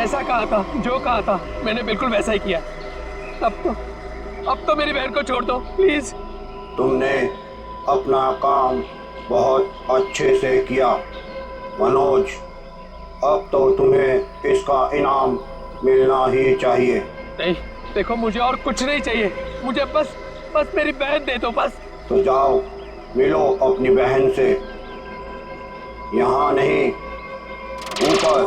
ऐसा कहा था, जो कहा था मैंने बिल्कुल वैसा ही किया। अब तो मेरी बहन को छोड़ दो प्लीज। तुमने अपना काम बहुत अच्छे से किया मनोज, अब तो तुम्हें इसका इनाम मिलना ही चाहिए। नहीं देखो, मुझे और कुछ नहीं चाहिए, मुझे बस मेरी बहन दे दो बस। तो जाओ मिलो अपनी बहन से, यहाँ नहीं ऊपर।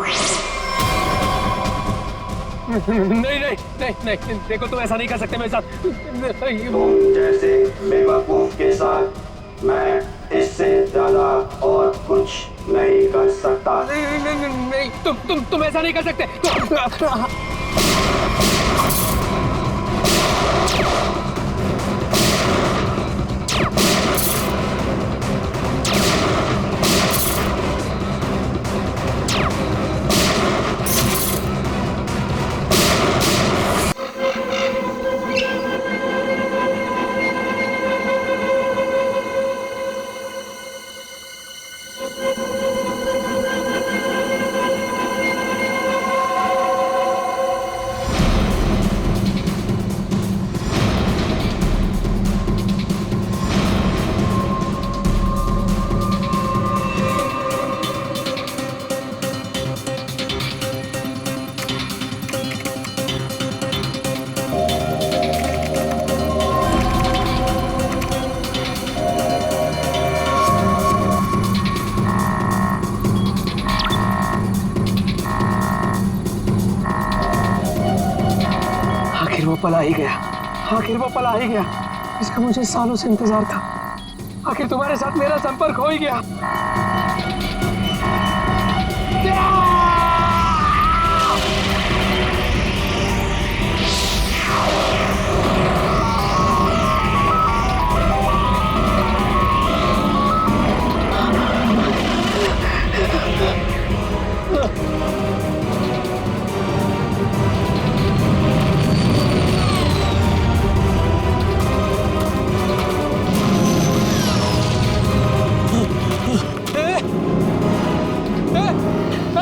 नहीं नहीं नहीं नहीं, देखो तुम ऐसा नहीं कर सकते मेरे साथ। तुम जैसे बेवकूफ के साथ मैं इससे ज्यादा और कुछ नहीं कर सकता। नहीं नहीं नहीं नहीं, तुम ऐसा नहीं कर सकते। आखिर वो पला ही गया, आखिर वो पला ही गया, इसका मुझे सालों से इंतजार था। आखिर तुम्हारे साथ मेरा संपर्क हो ही गया।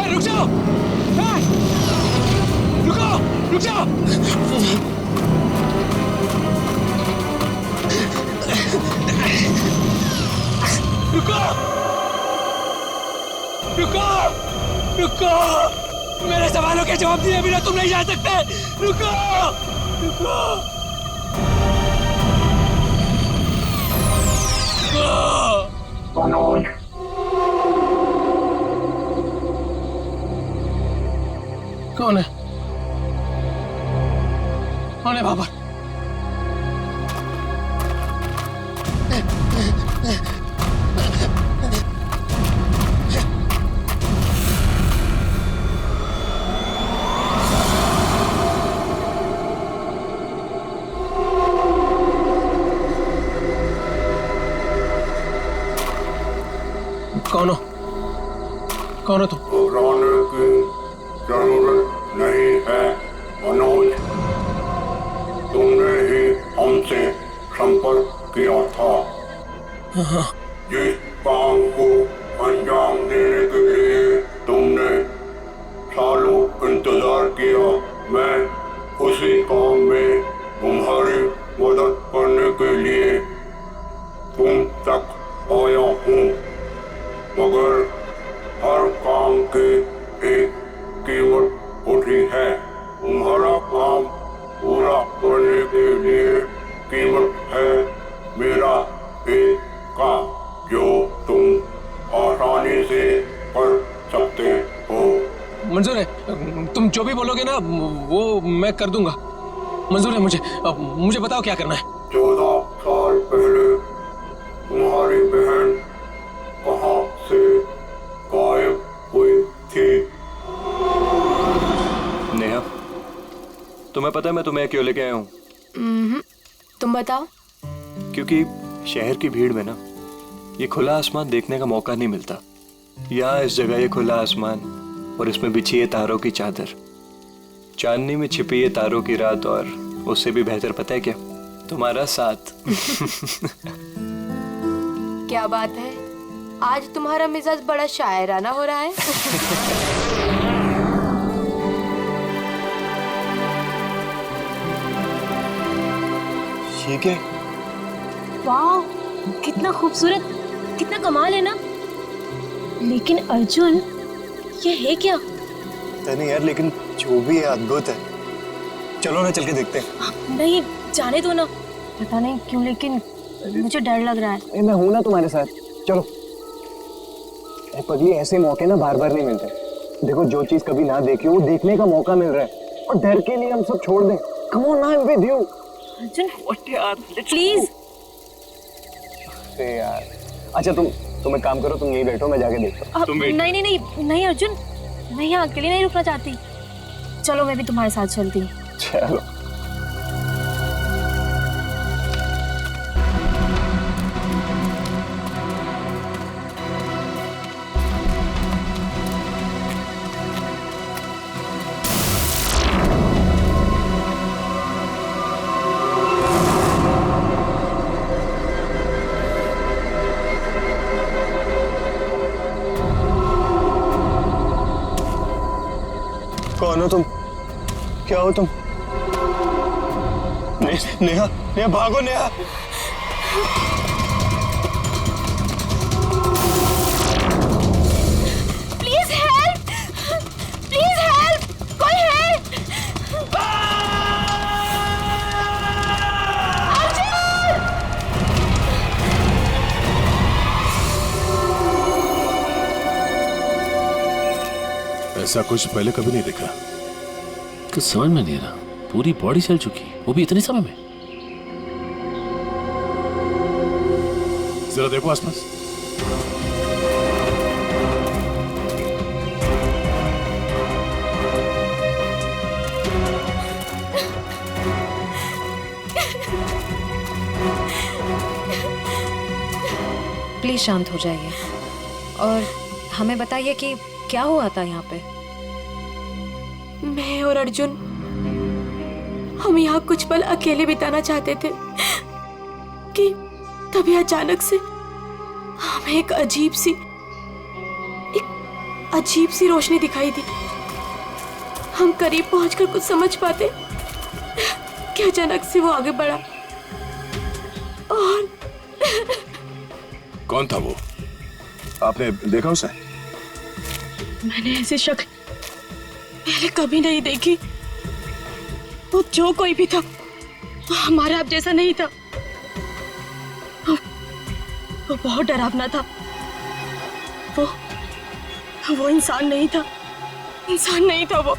रुक जाओ, रुको, रुक जाओ। रुको, रुको, रुको, मेरे सवालों के जवाब दिए बिना तुम नहीं जा सकते। रुको, रुको, मनोज, कौन है? कौन है बाबर? कौन हो? कौन हो तुम? घबराने की जरूरत नहीं है मनोज, तुमने ही हमसे संपर्क किया था। जिस काम को अंजाम देने के लिए तुमने सालों इंतजार किया, मैं उसी काम में तुम्हारी मदद करने के लिए तुम तक आया हूँ, मगर हर काम के एक कीमत होती है। तुम्हारा काम पूरा करने के लिए कीमत है मेरा एक काम, जो तुम आसानी से कर सकते हो। मंजूर है, तुम जो भी बोलोगे ना वो मैं कर दूंगा। मंजूर है मुझे। मुझे बताओ क्या करना है। 14 साल पहले तुम्हारी बहन कहाँ से गायब हुई थी? नेहा, तुम्हें पता है मैं तुम्हें क्यों लेके आया हूँ? तुम बताओ। क्योंकि शहर की भीड़ में ना ये खुला आसमान देखने का मौका नहीं मिलता। यहाँ इस जगह ये खुला आसमान और इसमें बिछी है तारों की चादर, चांदनी में छिपी है तारों की रात, और उससे भी बेहतर पता है क्या? तुम्हारा साथ। क्या बात है, आज तुम्हारा मिजाज बड़ा शायराना हो रहा है। ये क्या है? वाह, कितना खूबसूरत, कितना कमाल है ना। लेकिन अर्जुन, ये है क्या? पता नहीं यार, लेकिन जो भी है अद्भुत है। चलो ना, चल के देखते हैं। नहीं, जाने दो ना। पता नहीं क्यों, लेकिन मुझे डर लग रहा है। मैं हूं ना तुम्हारे साथ, चलो। अरे पगली, ऐसे मौके ना बार बार नहीं मिलते। देखो, जो चीज कभी ना देखी हो वो देखने का मौका मिल रहा है, और डर के लिए हम सब छोड़ दें। Come on, I am with you. Arjun, please. अरे यार, अच्छा तुम एक काम करो, तुम यहीं बैठो, मैं जाके देखता हूँ। नहीं नहीं नहीं नहीं अर्जुन, मैं यहाँ अकेले नहीं रुकना चाहती। चलो, मैं भी तुम्हारे साथ चलती हूँ। चलो। कौन हो तुम? क्या हो तुम? नेहा, नेहा भागो Neha. Please help, please help, कोई हेल्प। ऐसा कुछ पहले कभी नहीं देखा। कुछ समझ में नहीं आ रहा, पूरी बॉडी चल चुकी, वो भी इतने समय में। जरा देखो आसपास। प्लीज शांत हो जाइए और हमें बताइए कि क्या हुआ था यहाँ पे। मैं और अर्जुन, हम यहाँ कुछ पल अकेले बिताना चाहते थे कि तभी अचानक से हमें एक अजीब सी रोशनी दिखाई दी। हम करीब पहुंचकर कुछ समझ पाते कि अचानक से वो आगे बढ़ा और कौन था वो? आपने देखा उसे? मैंने ऐसी शक्ल पहले कभी नहीं देखी। वो जो कोई भी था, वो हमारे आप जैसा नहीं था। वो बहुत डरावना था। वो इंसान नहीं था, इंसान नहीं था वो।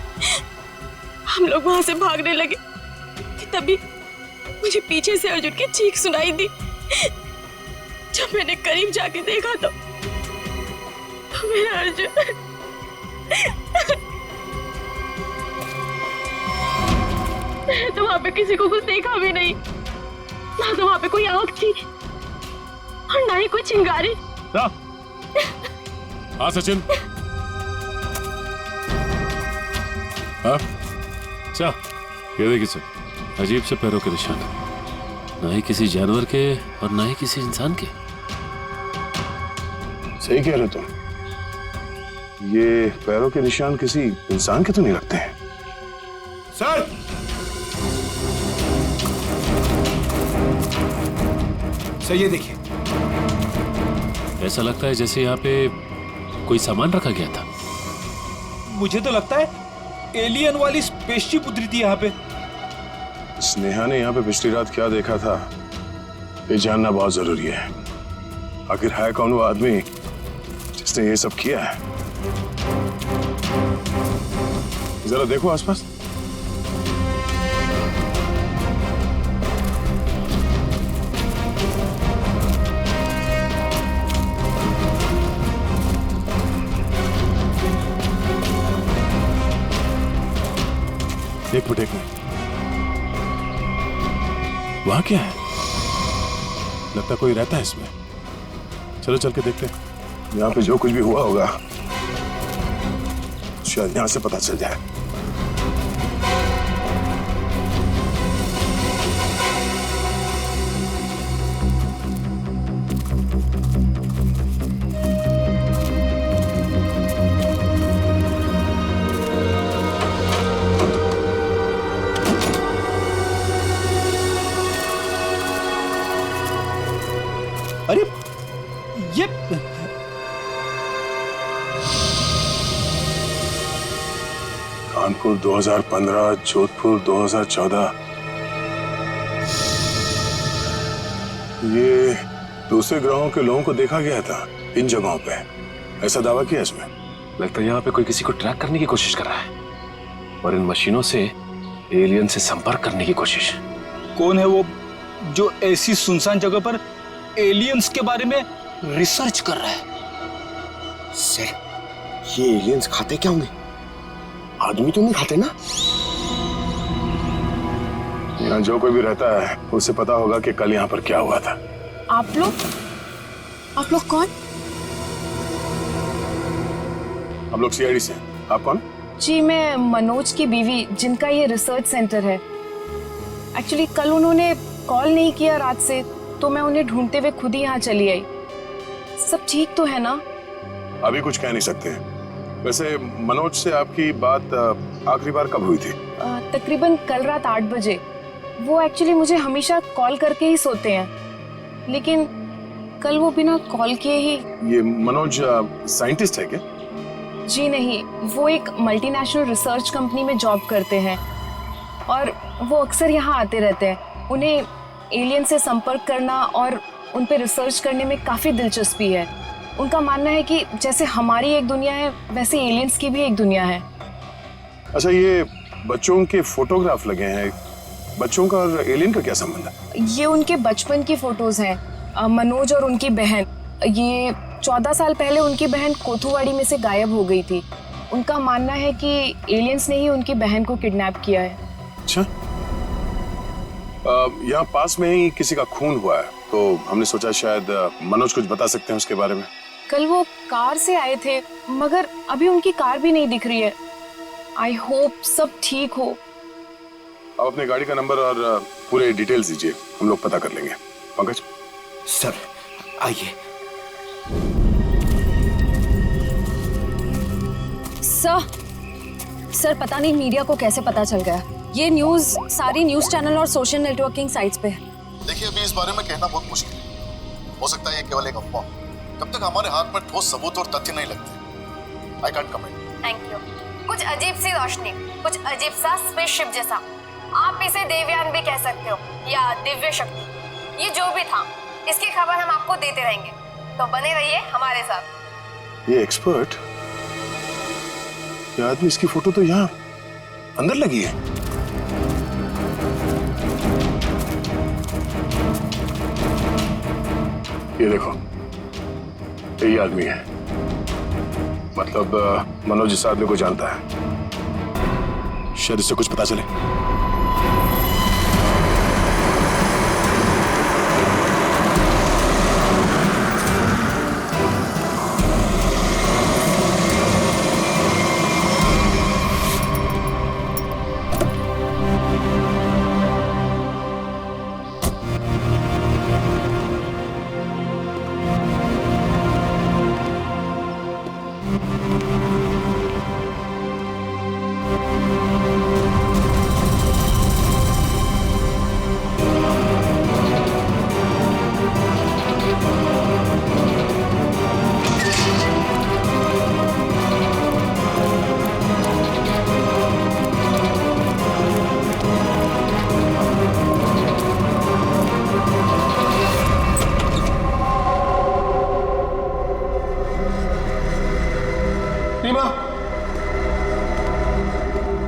हम लोग वहां से भागने लगे कि तभी मुझे पीछे से अर्जुन की चीख सुनाई दी। जब मैंने करीब जाके देखा तो मेरा अर्जुन मैंने तो वहां पे किसी को कुछ देखा भी नहीं। ना तो वहां पे कोई आंख थी और ना ही कोई चिंगारी। हाँ सचिन। हाँ अच्छा, ये देखिए सर, अजीब से पैरों के निशान, ना ही किसी जानवर के और ना ही किसी इंसान के। सही कह रहे हो तुम। ये पैरों के निशान किसी इंसान के तो नहीं लगते हैं। सर, सर ये देखिए। ऐसा लगता है जैसे यहाँ पे कोई सामान रखा गया था। मुझे तो लगता है एलियन वाली स्पेसशिप उतरी थी यहाँ पे। स्नेहा ने यहाँ पे पिछली रात क्या देखा था, ये जानना बहुत जरूरी है। आखिर है कौन वो आदमी जिसने ये सब किया है? जरा देखो आसपास। एक मिनट वहां क्या है? लगता कोई रहता है इसमें। चलो चल के देखते हैं। यहाँ पे जो कुछ भी हुआ होगा शायद यहाँ से पता चल जाए। कानपुर 2015, जोधपुर 2014। ये दूसरे ग्रहों के लोगों को देखा गया था इन जगहों पे, ऐसा दावा किया इसमें। लगता है यहाँ पे कोई किसी को ट्रैक करने की कोशिश कर रहा है और इन मशीनों से एलियन से संपर्क करने की कोशिश। कौन है वो जो ऐसी सुनसान जगह पर एलियंस के बारे में रिसर्च कर रहा है? सर, ये एलियंस खाते क्या होंगे? आदमी तो नहीं खाते ना? यहाँ जो कोई भी रहता है उसे पता होगा कि कल यहाँ पर क्या हुआ था। आप लोग कौन? हम लोग सीआईडी से। आप कौन? जी, मैं मनोज की बीवी, जिनका ये रिसर्च सेंटर है। एक्चुअली कल उन्होंने कॉल नहीं किया रात से, तो मैं उन्हें ढूंढते हुए खुद ही यहाँ चली आई। सब ठीक तो है ना? अभी कुछ कह नहीं सकते। वैसे मनोज से आपकी बात आखिरी बार कब हुई थी? तकरीबन कल रात 8 बजे। वो एक्चुअली मुझे हमेशा कॉल करके ही सोते हैं, लेकिन कल वो बिना कॉल किए ही। ये मनोज साइंटिस्ट है क्या? जी नहीं, वो एक मल्टीनेशनल रिसर्च कंपनी में जॉब करते हैं और वो अक्सर यहाँ आते रहते हैं। उन्हें एलियन से संपर्क करना और उन पे रिसर्च करने में काफ़ी दिलचस्पी है। उनका मानना है कि जैसे हमारी एक दुनिया है, वैसे एलियंस की भी एक दुनिया है। अच्छा, ये बच्चों के फोटोग्राफ लगे हैं, बच्चों का और एलियन का क्या संबंध है? ये उनके बचपन की फोटोज हैं, मनोज और उनकी बहन। ये 14 साल पहले उनकी बहन कोथुवाड़ी में से गायब हो गई थी। उनका मानना है कि एलियंस ने ही उनकी बहन को किडनैप किया है। अच्छा, यहाँ पास में ही किसी का खून हुआ है, तो हमने सोचा शायद मनोज कुछ बता सकते हैं उसके बारे में। कल वो कार से आए थे, मगर अभी उनकी कार भी नहीं दिख रही है। आई होप सब ठीक हो। आप अपनी गाड़ी का नंबर और पूरे डिटेल्स दीजिए, हम लोग पता कर लेंगे। पंकज सर, आइए। सर, पता नहीं मीडिया को कैसे पता चल गया। ये न्यूज़ सारी न्यूज़ चैनल और सोशल नेटवर्किंग साइट्स पे है। देखिए, अभी इस बारे में कहना बहुत मुश्किल है। हो सकता है ये केवल एक अफवाह। जब तक हमारे हाथ में ठोस सबूत और तथ्य नहीं लगते, I can't comment. Thank you. कुछ अजीब सी रोशनी, कुछ अजीब सा स्पेसशिप जैसा, आप इसे देवयान भी कह सकते हो या दिव्य शक्ति। ये जो भी था, इसकी खबर हम आपको देते रहेंगे, तो बने रहिए हमारे साथ। ये एक्सपर्ट, ये आदमी, इसकी फोटो तो यहाँ अंदर लगी है। ये देखो, यही आदमी है। मतलब मनोज इस आदमी को जानता है। शायद इससे कुछ पता चले।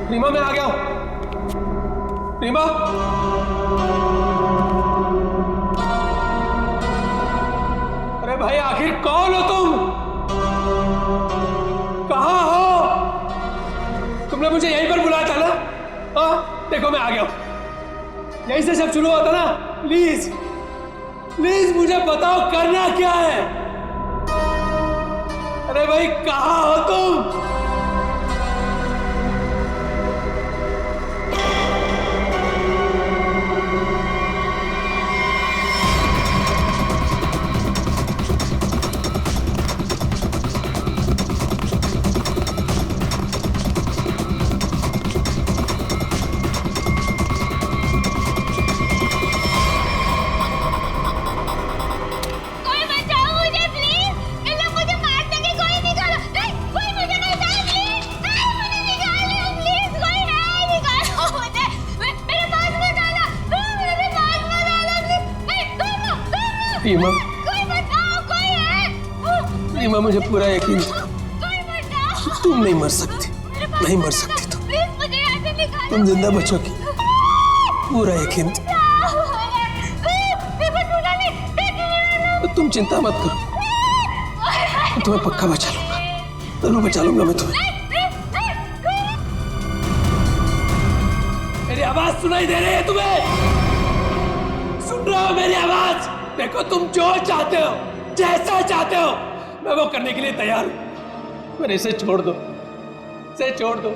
रीमा, मैं आ गया हूं। रीमा, अरे भाई, आखिर कौन हो तुम? कहां हो? तुमने मुझे यहीं पर बुलाया था ना? हाँ, देखो मैं आ गया हूं। यहीं से सब शुरू होता ना। प्लीज प्लीज मुझे बताओ, करना क्या है? अरे भाई, कहां हो तुम? कोई बचाओ मुझे प्लीज। इन लोग मुझे मार देंगे, कोई निकालो। नहीं, कोई मुझे नहीं रीमा, रीमा मुझे पूरा यकीन था तुम नहीं मर सकती, नहीं मर सकती तुम जिंदा बचोगी, पूरा यकीन था। तुम चिंता मत करो, मैं तुम्हें पक्का बचा लूंगा, जरूर बचा लूंगा मैं तुम्हें। मेरी आवाज सुनाई दे रही है तुम्हें? सुन रहे हो मेरी आवाज? देखो तुम जो चाहते हो, जैसा चाहते हो, मैं वो करने के लिए तैयार हूं, पर इसे छोड़ दो, इसे छोड़ दो,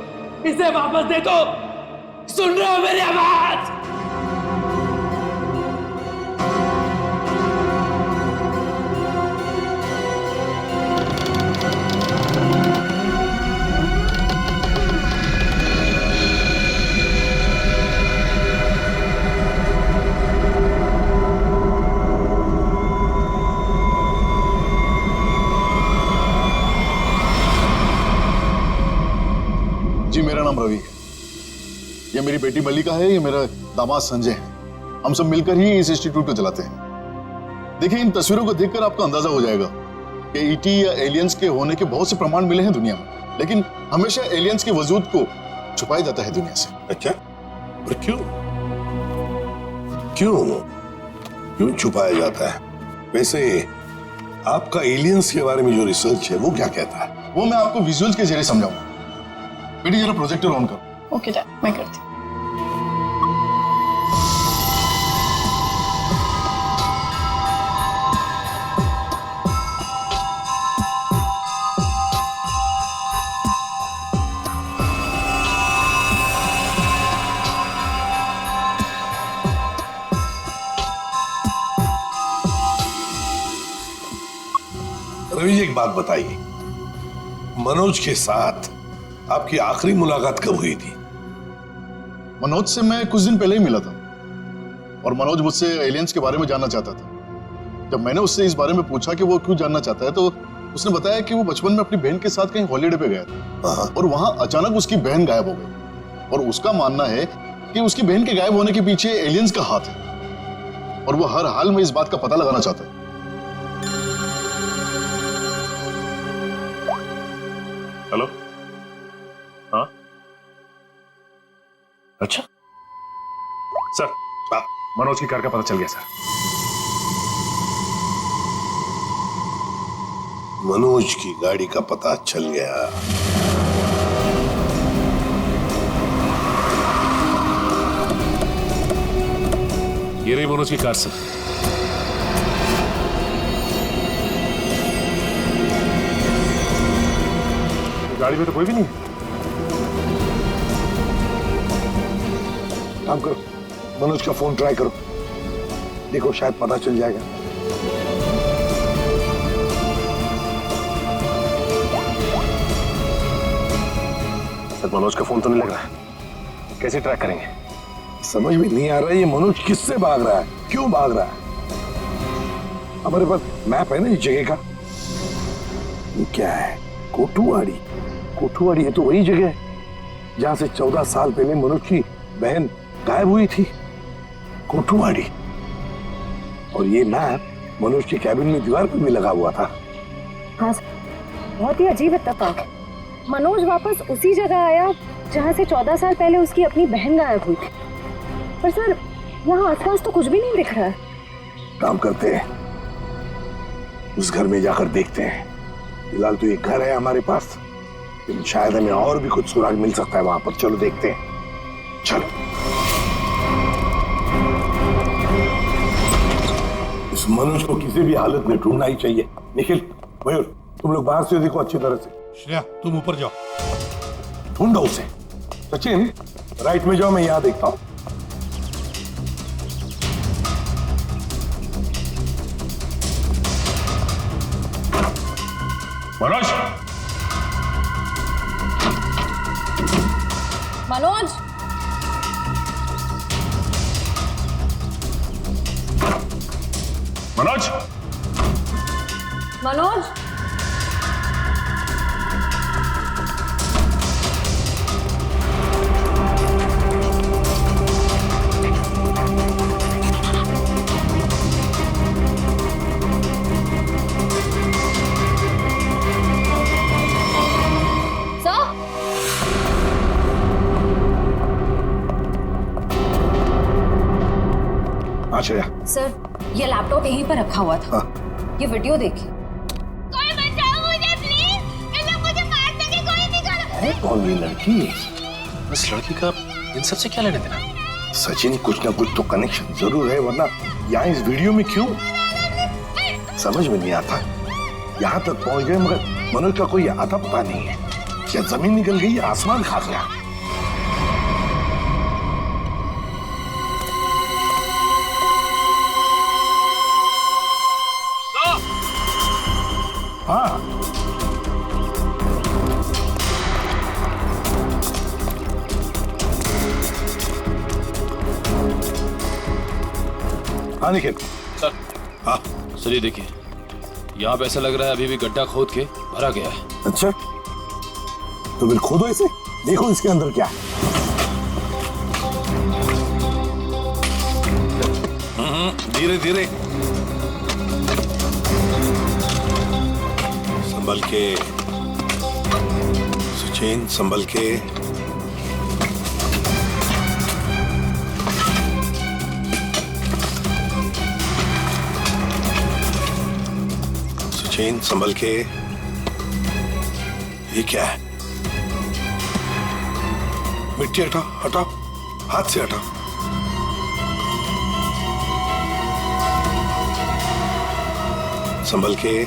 इसे वापस दे दो। सुन रहे हो मेरी आवाज? जी मेरा नाम रवि है, ये मेरी बेटी मल्लिका है, ये मेरा दामाद संजय है। हम सब मिलकर ही इस इंस्टीट्यूट को चलाते हैं। देखिए इन तस्वीरों को देखकर आपको अंदाजा हो जाएगा कि ईटी या एलियंस के होने के बहुत से प्रमाण मिले हैं दुनिया में, लेकिन हमेशा एलियंस के वजूद को छुपाया जाता है दुनिया से। अच्छा, पर क्यों क्यों क्यों छुपाया जाता है? वैसे आपका एलियंस के बारे में जो रिसर्च है वो क्या कहता है? वो मैं आपको विजुअल्स के जरिए समझाऊंगा। बेटी जरा प्रोजेक्टर ऑन करो। ओके डैड, मैं करती हूँ। रवि जी एक बात बताइए, मनोज के साथ आपकी आखिरी मुलाकात कब हुई थी? मनोज से मैं कुछ दिन पहले ही मिला था और मनोज मुझसे एलियंस के बारे में जानना चाहता था। जब मैंने उससे इस बारे में पूछा कि वो क्यों जानना चाहता है, तो उसने बताया कि वो बचपन में अपनी बहन के साथ कहीं हॉलीडे पे गया था और वहां अचानक उसकी बहन गायब हो गई और उसका मानना है कि उसकी बहन के गायब होने के पीछे एलियंस का हाथ है और वो हर हाल में इस बात का पता लगाना चाहता है। हेलो, हाँ अच्छा सर, मनोज की कार का पता चल गया सर। मनोज की गाड़ी का पता चल गया। ये रही मनोज की कार सर। गाड़ी में तो कोई भी नहीं है। काम करो, मनोज का फोन ट्राई करो, देखो शायद पता चल जाएगा। सर मनोज का फोन तो नहीं लग रहा है, कैसे ट्रैक करेंगे? समझ में नहीं आ रहा है ये मनोज किससे भाग रहा है, क्यों भाग रहा है? हमारे पास मैप है ना इस जगह का। ये क्या है? कोठुवाड़ी। कोठुवाड़ी है तो वही जगह है जहां से 14 साल पहले मनोज की बहन गायब हुई थी, कोठुवाड़ी। और ये मैप मनोज के कैबिन में दीवार पर भी लगा हुआ था। हाँ सर, बहुत ही अजीब इत्तेफाक। मनोज वापस उसी जगह आया जहाँ से 14 साल पहले उसकी अपनी बहन गायब हुई थी। पर सर यहाँ आसपास तो कुछ भी नहीं दिख रहा है। काम करते हैं, उस घर में जाकर देखते हैं। फिलहाल तो ये घर है हमारे पास, लेकिन शायद हमें और भी कुछ सुराग मिल सकता है वहां पर। चलो देखते हैं, चलो। इस मनोज को किसी भी हालत में ढूंढना ही चाहिए। निखिल, मयूर, तुम लोग बाहर से देखो अच्छी तरह से। श्रेया तुम ऊपर जाओ, ढूंढो उसे। सचिन राइट में जाओ, मैं यहां देखता हूं। मनोज, मनोज, मनोज, मनोज, हाँ श्रेया। सर, ये लैपटॉप यहीं पर रखा हुआ था। ये वीडियो देखिए। कोई बचाओ मुझे प्लीज, मुझे मार सके कोई निकालो। है कौन ये लड़की? इस लड़की का इन सब से क्या लेने देना? सचिन, कुछ ना कुछ तो कनेक्शन जरूर है, वरना यहाँ इस वीडियो में क्यों? समझ में नहीं आता। यहाँ तक पहुंच गए मगर मनोज का कोई आता पता नहीं है। क्या जमीन निकल गई या आसमान खा गया? हाँ, हाँ निखिल। सर। हाँ सर, ये देखिए, यहाँ पे ऐसा लग रहा है अभी भी गड्ढा खोद के भरा गया है। अच्छा, तो फिर खोदो इसे, देखो इसके अंदर क्या है। धीरे धीरे, संभल के सचिन, संभल के। सचिन, संभल के। ये क्या है? मिट्टी हटाओ, हटाओ, हाथ से हटाओ। संभल के।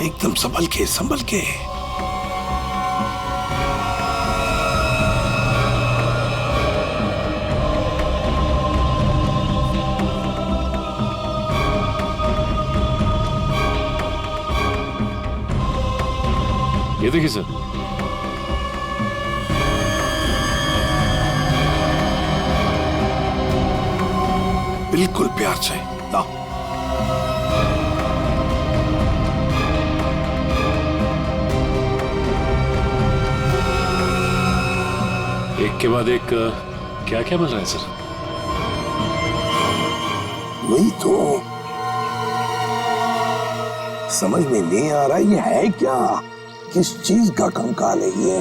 एकदम संभल के, संभल के। ये देखिए सर, बिल्कुल प्यार से लाओ। एक के बाद एक क्या क्या मिल रहा है सर? वही तो समझ में नहीं आ रहा, ये है क्या? किस चीज का कंकाल है ये?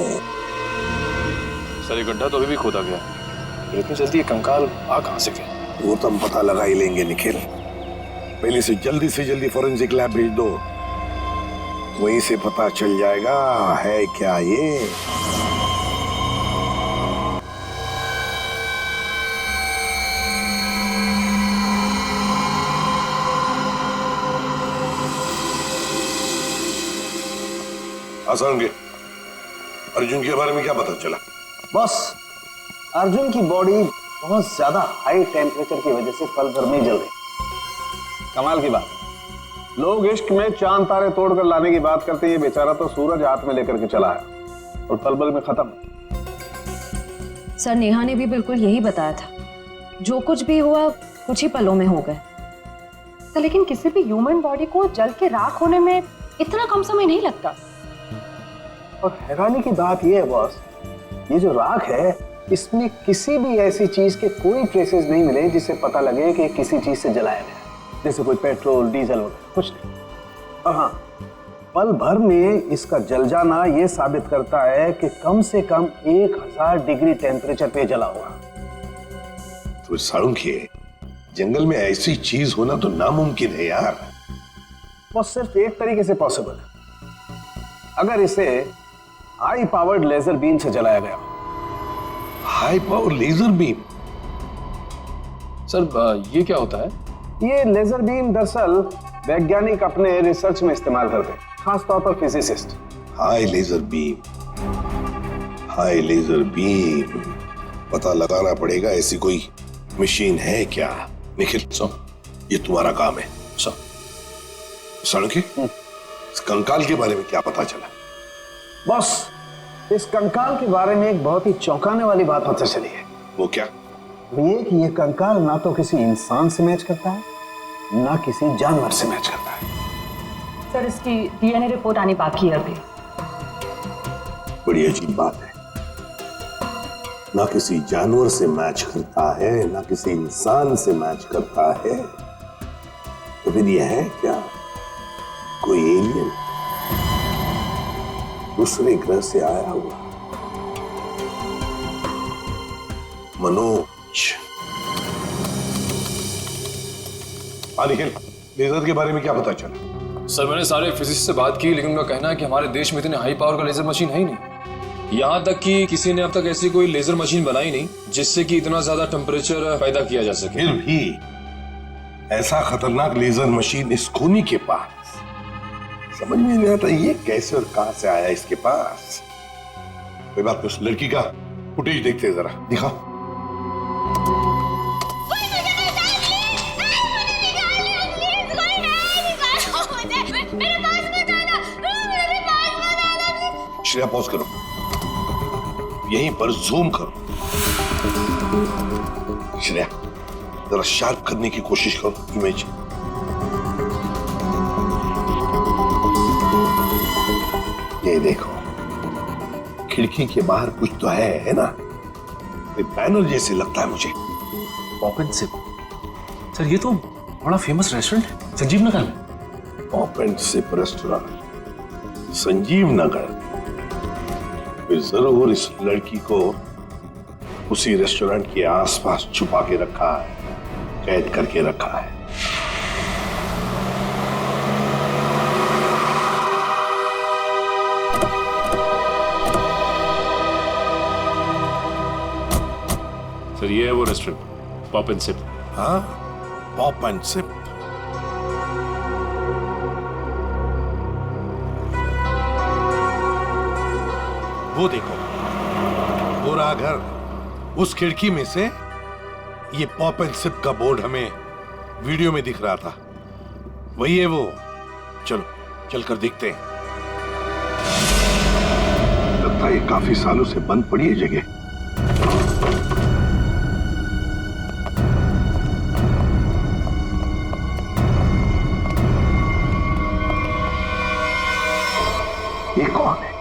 सर, ये गड्ढा तो अभी भी खोदा गया, इतनी जल्दी ये कंकाल आ कहां से गए? वो तो हम पता लगा ही लेंगे निखिल। पहले से जल्दी फॉरेंसिक लैब भेज दो, वहीं से पता चल जाएगा है क्या ये। आसान के अर्जुन के बारे में क्या पता चला? बस अर्जुन की बॉडी बहुत ज्यादा हाई टेम्परेचर की वजह से पल भर में जल गई। कमाल की बात, लोग इश्क में चांद तारे तोड़कर लाने की बात करते हैं, ये बेचारा तो सूरज हाथ में लेकर के चला है और पल भर में खत्म। सर, नेहा ने भी बिल्कुल यही बताया था, जो कुछ भी हुआ कुछ ही पलों में हो गए। तो लेकिन किसी भी ह्यूमन बॉडी को जल के राख होने में इतना कम समय नहीं लगता। और हैरानी की बात यह है बॉस, ये जो राख है इसमें किसी भी ऐसी चीज के कोई ट्रेसेस नहीं मिले जिससे पता लगे कि किसी चीज से जलाया गया, जैसे कोई पेट्रोल डीजल वगैरह कुछ नहीं। और हाँ, पल भर में इसका जल जाना यह साबित करता है कि कम से कम 1000 डिग्री टेम्परेचर पे जला हुआ। तो साळुंखे, जंगल में ऐसी चीज होना तो नामुमकिन है यार। वो सिर्फ एक तरीके से पॉसिबल है, अगर इसे हाई पावर्ड लेजर बीम से जलाया गया। High power laser beam? Sir, ये क्या होता है? ये लेजर बीम दरअसल वैज्ञानिक अपने रिसर्च में इस्तेमाल करते हैं, खासतौर पर physicist. High laser beam, high laser beam, पता लगाना पड़ेगा ऐसी कोई मशीन है क्या। निखिल, ये तुम्हारा काम है। साळुंखे, इस कंकाल के बारे में क्या पता चला? बॉस, इस कंकाल के बारे में एक बहुत ही चौंकाने वाली बात पता चली है। वो क्या? वो ये कि ये कंकाल ना तो किसी इंसान से मैच करता है, ना किसी जानवर से मैच करता है। सर, इसकी डीएनए रिपोर्ट आनी बाकी है अभी। बड़ी अजीब बात है। ना किसी जानवर से मैच करता है, ना किसी इंसान से मैच करता है, तो फिर यह है क्या? कोई एलियन दूसरे ग्रह से आया हुआ। मनोज, निखिल, लेजर के बारे में क्या पता चला? सर मैंने सारे फिजिसिस्ट से बात की, लेकिन उनका कहना है कि हमारे देश में इतने हाई पावर का लेजर मशीन है ही नहीं। यहाँ तक कि किसी ने अब तक ऐसी कोई लेजर मशीन बनाई नहीं जिससे कि इतना ज्यादा टेम्परेचर पैदा किया जा सके। फिर भी ऐसा खतरनाक लेजर मशीन इस खूनी के पास, समझ में नहीं आता ये कैसे और कहां से आया इसके पास। कोई बात नहीं, उस लड़की का फुटेज देखते हैं, जरा दिखाओ। श्रेया पॉज करो, यहीं पर जूम करो। श्रेया जरा शार्प करने की कोशिश करो इमेज। ये देखो, खिड़की के बाहर कुछ तो है ना? बैनर जैसे लगता है मुझे। Pop and SIP. सर ये तो बड़ा फेमस रेस्टोरेंट है, संजीव नगर में। Pop and sip restaurant, Sanjeev Nagar. फिर जरूर इस लड़की को उसी रेस्टोरेंट के आसपास छुपा के रखा है, कैद करके रखा है। सर ये है वो रेस्टोरेंट, पॉप एंड सिप। हाँ, पॉप एंड सिप। वो देखो, पूरा घर, उस खिड़की में से ये पॉप एंड सिप का बोर्ड हमें वीडियो में दिख रहा था। वही है वो। चलो चलकर देखते हैं। लगता है ये काफी सालों से बंद पड़ी है जगह। ये कौन है?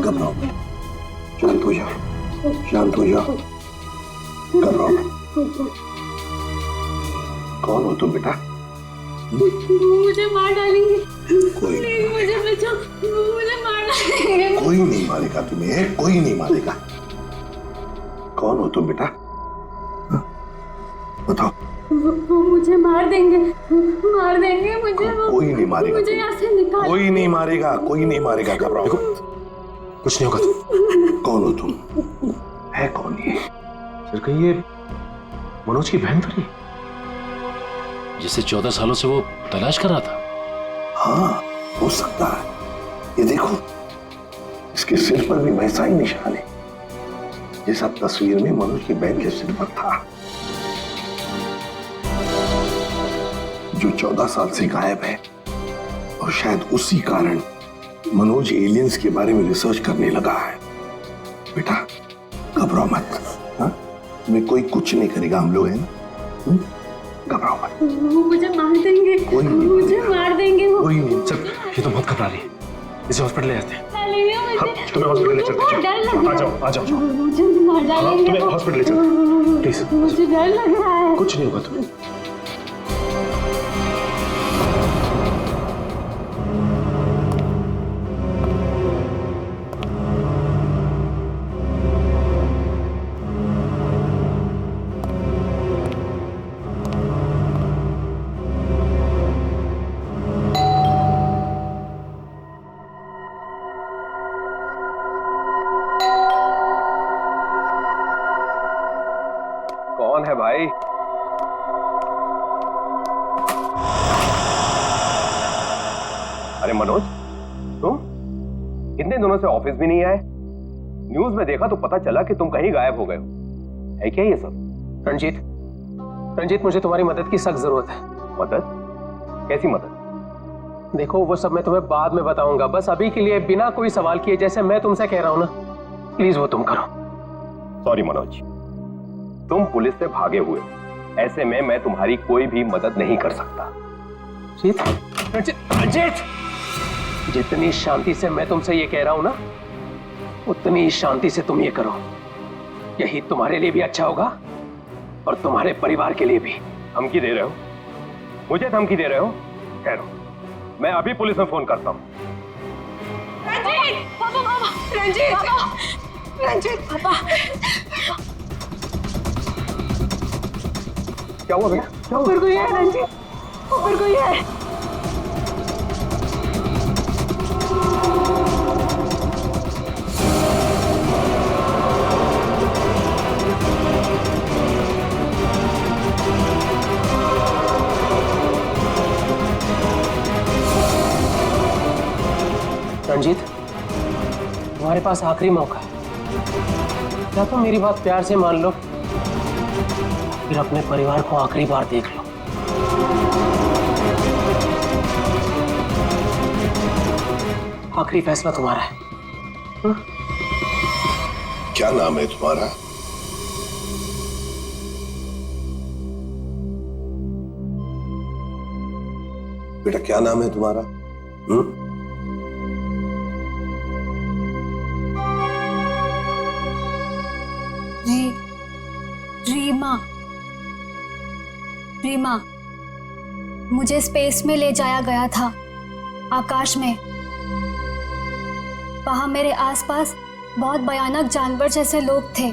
घबराओ मत, शांत हो जाओ, शांत हो जाओ, घबराओ मत। कौन हो तुम बेटा? मुझे मार डालेंगे। कोई प्लीज मुझे बचाओ, मुझे मार डालेंगे। कोई नहीं मारेगा तुम्हें, कोई नहीं मारेगा। कौन हो तुम बेटा? बताओ। वो मुझे मार देंगे, मार देंगे मुझे। कोई नहीं मारेगा, मुझे यहाँ से निकाल। कोई नहीं मारेगा, कोई नहीं मारेगा। घबराओ, कुछ नहीं होगा तुम। कौन हो तुम? है कौन ये? सर कहीं ये मनोज की बहन तो नहीं, जिसे 14 सालों से वो तलाश कर रहा था? हाँ, हो सकता है। ये देखो, इसके सिर पर भी वैसा ही निशान है जैसा तस्वीर में मनोज की बहन के सिर पर था, जो 14 साल से गायब है। और शायद उसी कारण मनोज एलियंस के बारे में रिसर्च करने लगा है। बेटा घबराओ मत, हाँ? तुम्हें कोई कुछ नहीं करेगा, हम लोग हैं ना। घबराओ मत। वो मुझे मार देंगे, कोई नहीं, मुझे मार देंगे वो। कोई नहीं। सर ये तो बहुत घबरा रही है, इसे हॉस्पिटल ले जाते हैं। तुम्हें हॉस्पिटल ले चलते हैं। आ जाओ आ जाओ। मुझे मार डालेंगे। तुम्हें हॉस्पिटल ले चलते हैं, प्लीज। मुझे डर लग रहा है। कुछ नहीं होगा तुम्हें। कौन है भाई? अरे मनोज, तुम इतने दिनों से ऑफिस भी नहीं आए। न्यूज में देखा तो पता चला कि तुम कहीं गायब हो गए हो। है क्या ये सब? रंजीत, मुझे तुम्हारी मदद की सख्त जरूरत है। मदद? कैसी मदद? देखो वो सब मैं तुम्हें बाद में बताऊंगा, बस अभी के लिए बिना कोई सवाल किए जैसे मैं तुमसे कह रहा हूं ना, प्लीज वो तुम करो। सॉरी मनोज, तुम पुलिस से भागे हुए, ऐसे में मैं तुम्हारी कोई भी मदद नहीं कर सकता। रंजीत, जितनी शांति से मैं तुमसे ये कह रहा हूं ना, उतनी शांति से तुम ये करो। यही तुम्हारे लिए भी अच्छा होगा और तुम्हारे परिवार के लिए भी। धमकी दे रहे हो? मुझे धमकी दे रहे हो? ठहरो, मैं अभी पुलिस में फोन करता हूं। रंजीत! पापा, पापा! रंजीत! पापा! रंजीत! पापा! क्या हुआ बेटा? क्या हुआ? ऊपर कोई है रंजीत, ऊपर कोई है। रंजीत, तुम्हारे पास आखिरी मौका है, या तो मेरी बात प्यार से मान लो, फिर अपने परिवार को आखिरी बार देख लो। आखिरी फैसला तुम्हारा है। क्या नाम है तुम्हारा? बेटा क्या नाम है तुम्हारा? रीमा। रीमा, मुझे स्पेस में ले जाया गया था, आकाश में। वहां मेरे आसपास बहुत भयानक जानवर जैसे लोग थे।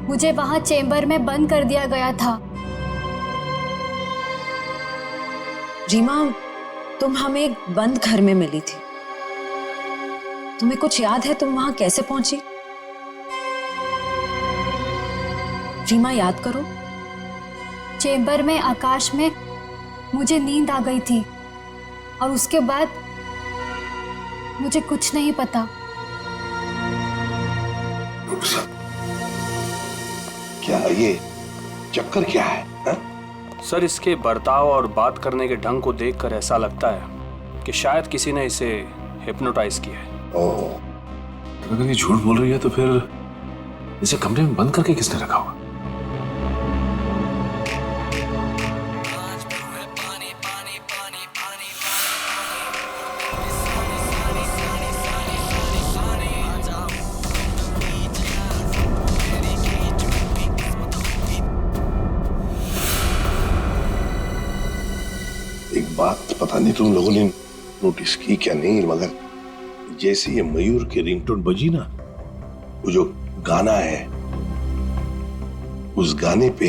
मुझे वहां चेंबर में बंद कर दिया गया था। रीमा, तुम हमें एक बंद घर में मिली थी। तुम्हें कुछ याद है तुम वहां कैसे पहुंची? रीमा, याद करो। चेंबर में आकाश में मुझे नींद आ गई थी और उसके बाद मुझे कुछ नहीं पता। क्या ये चक्कर क्या है हा? सर, इसके बर्ताव और बात करने के ढंग को देखकर ऐसा लगता है कि शायद किसी ने इसे हिप्नोटाइज किया है। ओह, अगर ये झूठ बोल रही है तो फिर इसे कमरे में बंद करके किसने रखा होगा? एक बात पता नहीं तुम लोगों ने नोटिस की क्या नहीं, मगर जैसे ये मयूर की रिंगटोन बजी ना, वो जो गाना है, उस गाने पे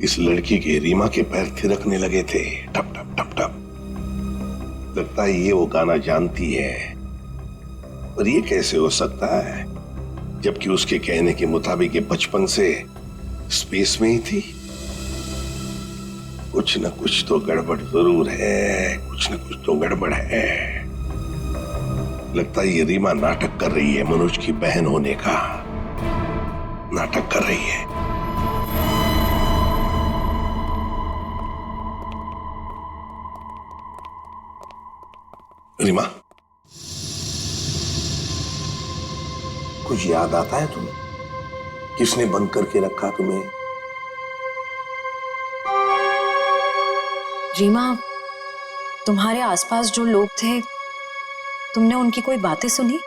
इस लड़की के रीमा के पैर थिरकने लगे थे, टप टप टप टप। लगता है ये वो गाना जानती है, पर ये कैसे हो सकता है जबकि उसके कहने के मुताबिक ये बचपन से स्पेस में ही थी। कुछ न कुछ तो गड़बड़ जरूर है, कुछ न कुछ तो गड़बड़ है। लगता है ये रीमा नाटक कर रही है, मनोज की बहन होने का नाटक कर रही है। रीमा, कुछ याद आता है तुम्हें? किसने बंद करके रखा तुम्हें? रीमा, तुम्हारे आसपास जो लोग थे, तुमने उनकी कोई बातें सुनी?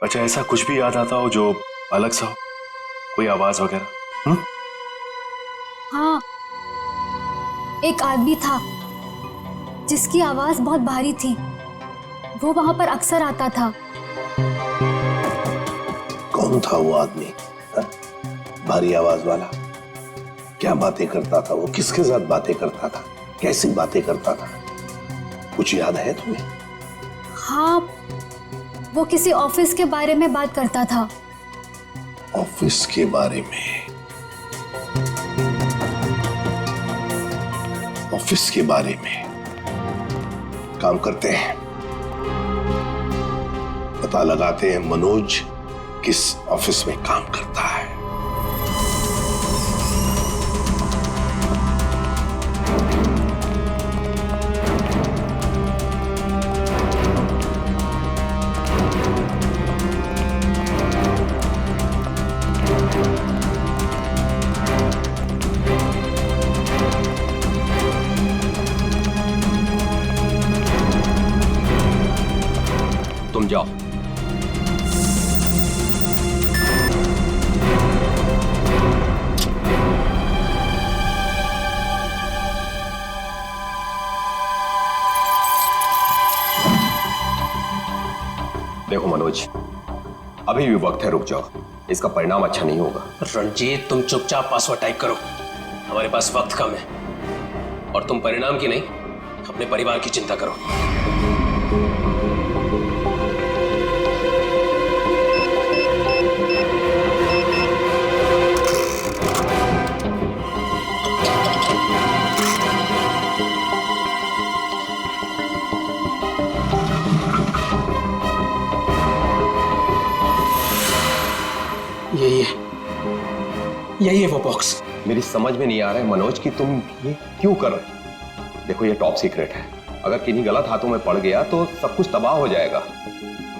अच्छा, ऐसा कुछ भी याद आता हो जो अलग सा हो, कोई आवाज वगैरह? हाँ, एक आदमी था जिसकी आवाज बहुत भारी थी। वो वहां पर अक्सर आता था। कौन था वो आदमी? हा? भारी आवाज वाला? क्या बातें करता था वो? किसके साथ बातें करता था? कैसी बातें करता था? कुछ याद है तुम्हें? हाँ, वो किसी ऑफिस के बारे में बात करता था। ऑफिस के बारे में? ऑफिस के बारे में? काम करते हैं, पता लगाते हैं मनोज किस ऑफिस में काम करता है। जाओ। देखो मनोज, अभी भी वक्त है, रुक जाओ, इसका परिणाम अच्छा नहीं होगा। रणजीत, तुम चुपचाप पासवर्ड टाइप करो, हमारे पास वक्त कम है। और तुम परिणाम की नहीं, अपने परिवार की चिंता करो। यही है वो बॉक्स। मेरी समझ में नहीं आ रहा है मनोज कि तुम ये क्यों कर रहे हो। देखो ये टॉप सीक्रेट है, अगर किन्हीं गलत हाथों में पड़ गया तो सब कुछ तबाह हो जाएगा।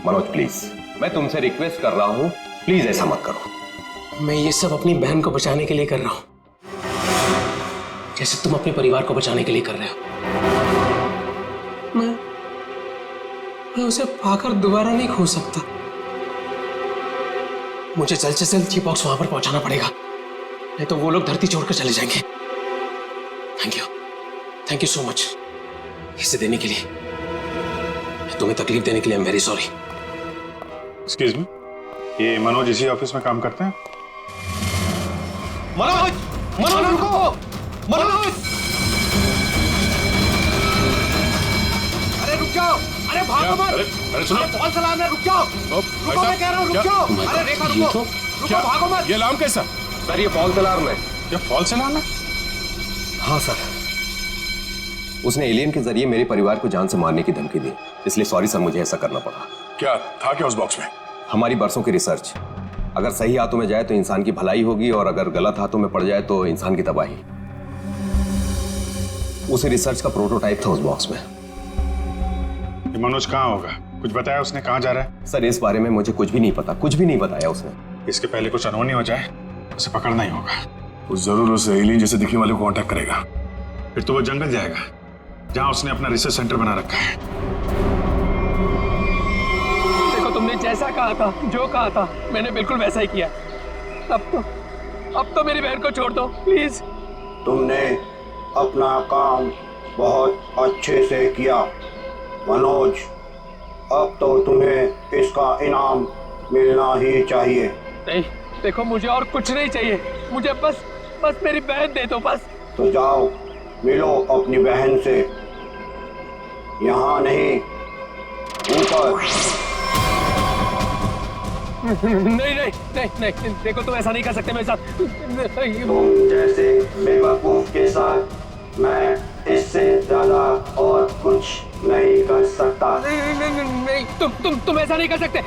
मनोज प्लीज, मैं तुमसे रिक्वेस्ट कर रहा हूं, प्लीज ऐसा मत करो। मैं ये सब अपनी बहन को बचाने के लिए कर रहा हूं, जैसे तुम अपने परिवार को बचाने के लिए कर रहे हो। मैं उसे पाकर दोबारा नहीं खो सकता। मुझे जल्द से जल्द ये बॉक्स वहां पर पहुंचाना पड़ेगा, नहीं तो वो लोग धरती छोड़कर चले जाएंगे। थैंक यू सो मच इसे देने के लिए, तुम्हें तकलीफ देने के लिए। I am very sorry. Excuse me, ये मनोज इसी ऑफिस में काम करते हैं? मनोज, मनोज रुको, मनोज! अरे रुक जाओ, अरे भागो मत! अरे सुनो, फॉल्स अलार्म है, रुक जाओ! रुको, मैं कह रहा हूँ रुक जाओ! अरे रेखा रुको, रुको, भागो मत! ये अलार्म कैसा? सर ये फॉल्स अलार्म है। ये फॉल्स अलार्म है? हाँ सर, उसने एलियन के जरिए मेरे परिवार को जान से मारने की धमकी दी, इसलिए सॉरी सर, मुझे ऐसा करना पड़ा। क्या था क्या उस बॉक्स में? हमारी बरसों की रिसर्च, अगर सही हाथों में जाए तो इंसान की भलाई होगी और अगर गलत हाथों में पड़ जाए तो इंसान की तबाही। उसी रिसर्च का प्रोटोटाइप था उस बॉक्स में। ये मनोज कहाँ होगा? कुछ बताया उसने कहाँ जा रहा है? सर इस बारे में मुझे कुछ भी नहीं पता, कुछ भी नहीं बताया उसने। इसके पहले कुछ अनहोनी हो जाए, उसे पकड़ना ही होगा। वो जरूर उस एलियन जैसे दिखने वाले को कांटेक्ट करेगा, फिर तो वो जंगल जाएगा जहां उसने अपना रिसर्च सेंटर बना रखा है। देखो तुमने जैसा कहा था, जो कहा था, मैंने बिल्कुल वैसा ही किया। अब तो मेरी बहन को छोड़ दो प्लीज। तुमने अपना काम बहुत अच्छे से किया मनोज, अब तो तुम्हें इसका इनाम मिलना ही चाहिए। नहीं, देखो मुझे और कुछ नहीं चाहिए, मुझे बस मेरी बहन दे दो बस। तो जाओ मिलो अपनी बहन से, यहाँ नहीं ऊपर। नहीं, देखो तुम ऐसा नहीं कर सकते मेरे साथ। तुम जैसे बेवकूफ के साथ मैं इससे ज्यादा और कुछ नहीं कर सकता। नहीं, तुम ऐसा नहीं कर सकते।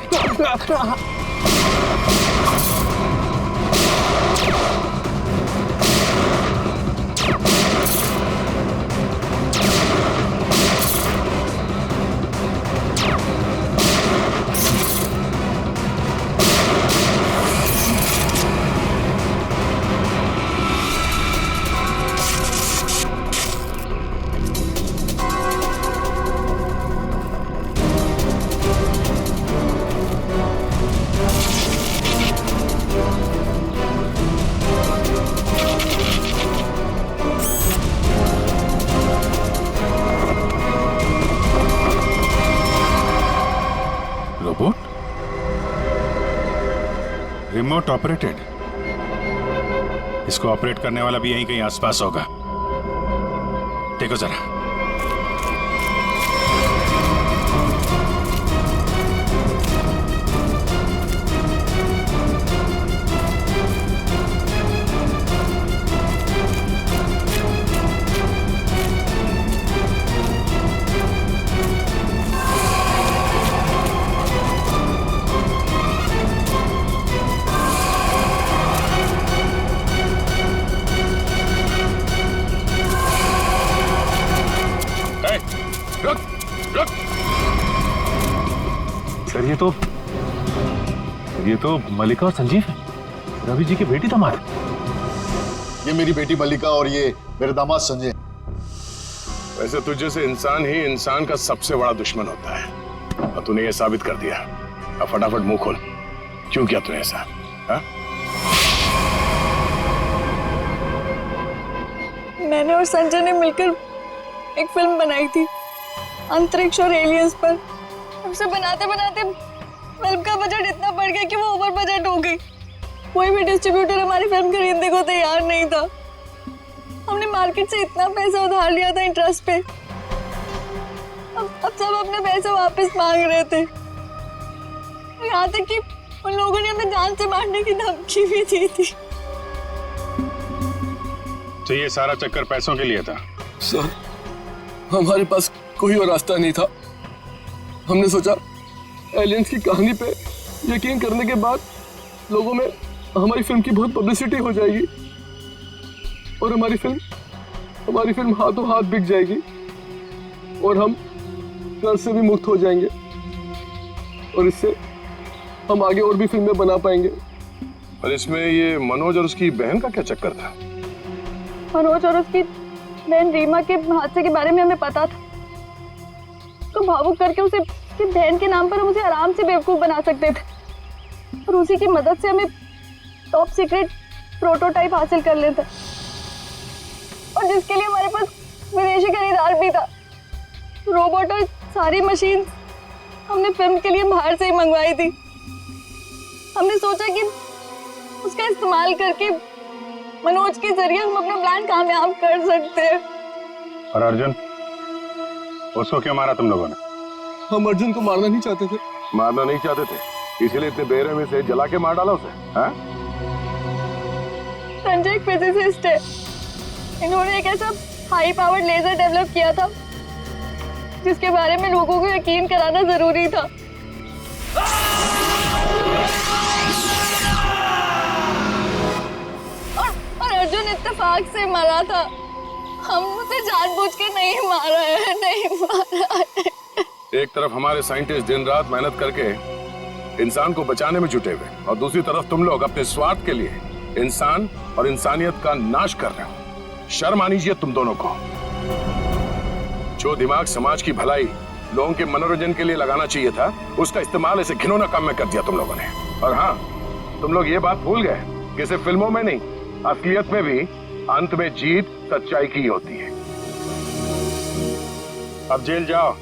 रिमोट ऑपरेटेड, इसको ऑपरेट करने वाला भी यहीं कहीं आसपास होगा। देखो जरा। सर ये तो मल्लिका और संजीव है, रवि जी की बेटी दामाद। ये मेरी बेटी मल्लिका और ये मेरे दामाद संजय। वैसे तुझे से इंसान ही इंसान का सबसे बड़ा दुश्मन होता है। और तूने ये साबित कर दिया। अब फटाफट मुंह खोल, क्यों किया तूने ऐसा? हाँ? मैंने और संजय ने मिलकर एक फिल्म बनाई थी अंतरिक्ष और एलियंस पर। उसे बनाते बनाते फिल्म का बजट इतना बढ़ गया कि वो ओवर बजट हो गई। कोई भी डिस्ट्रीब्यूटर हमारी फिल्म खरीदने को तैयार नहीं था। हमने मार्केट से इतना पैसा उधार लिया था इंटरेस्ट पे। अब सब अपने पैसे वापस मांग रहे थे। यहाँ तक कि उन लोगों ने हमें जान से मारने की धमकी भी दी थी। तो ये सारा चक्कर पैसों के लिए था? सर, हमारे पास कोई और रास्ता नहीं था। हमने सोचा एलियंस की कहानी पे यकीन करने के बाद लोगों में हमारी फिल्म की बहुत पब्लिसिटी हो जाएगी और हमारी फिल्म हाथों हाथ बिक जाएगी और हम कर्ज से भी मुक्त हो जाएंगे और इससे हम आगे और भी फिल्में बना पाएंगे। और इसमें ये मनोज और उसकी बहन का क्या चक्कर था? मनोज और उसकी बहन रीमा के हादसे के बारे में हमें पता था। तो भावुक करके उसे उसकी बहन के नाम पर हम उसे आराम से बेवकूफ बना सकते थे और उसी की मदद से हमें टॉप सीक्रेट प्रोटोटाइप हासिल कर लेते और जिसके लिए हमारे पास विदेशी खरीदार भी था। रोबोट और सारी मशीन हमने फिल्म के लिए बाहर से ही मंगवाई थी। हमने सोचा कि उसका इस्तेमाल करके मनोज के जरिए हम अपना प्लान कामयाब कर सकते हैं। और अर्जुन, उसको क्यों मारा तुम लोगों ने? हम अर्जुन को मारना नहीं चाहते थे। मारना नहीं चाहते थे, इसीलिए इतने बेरहमी से जला के मार डाला उसे? हाँ? संजय एक फिजिसिस्ट है। इन्होंने एक ऐसा हाई पावर्ड लेजर डेवलप किया था जिसके बारे में लोगों को यकीन कराना जरूरी था। और अर्जुन इत्तेफाक से मरा था। हम उसे जानबूझ के नहीं मारा है, नहीं मारा है। एक तरफ हमारे साइंटिस्ट दिन रात मेहनत करके इंसान को बचाने में जुटे हुए और दूसरी तरफ तुम लोग अपने स्वार्थ के लिए इंसान और इंसानियत का नाश कर रहे हो। शर्म आनी चाहिए तुम दोनों को। जो दिमाग समाज की भलाई, लोगों के मनोरंजन के लिए लगाना चाहिए था, उसका इस्तेमाल ऐसे घिनौना काम में कर दिया तुम लोगों ने। और हाँ, तुम लोग ये बात भूल गए कि सिर्फ फिल्मों में नहीं, असलियत में भी अंत में जीत सच्चाई की होती है। अब जेल जाओ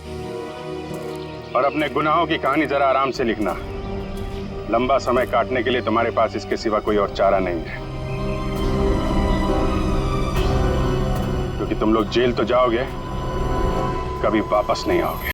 और अपने गुनाहों की कहानी जरा आराम से लिखना। लंबा समय काटने के लिए तुम्हारे पास इसके सिवा कोई और चारा नहीं है, क्योंकि तुम लोग जेल तो जाओगे, कभी वापस नहीं आओगे।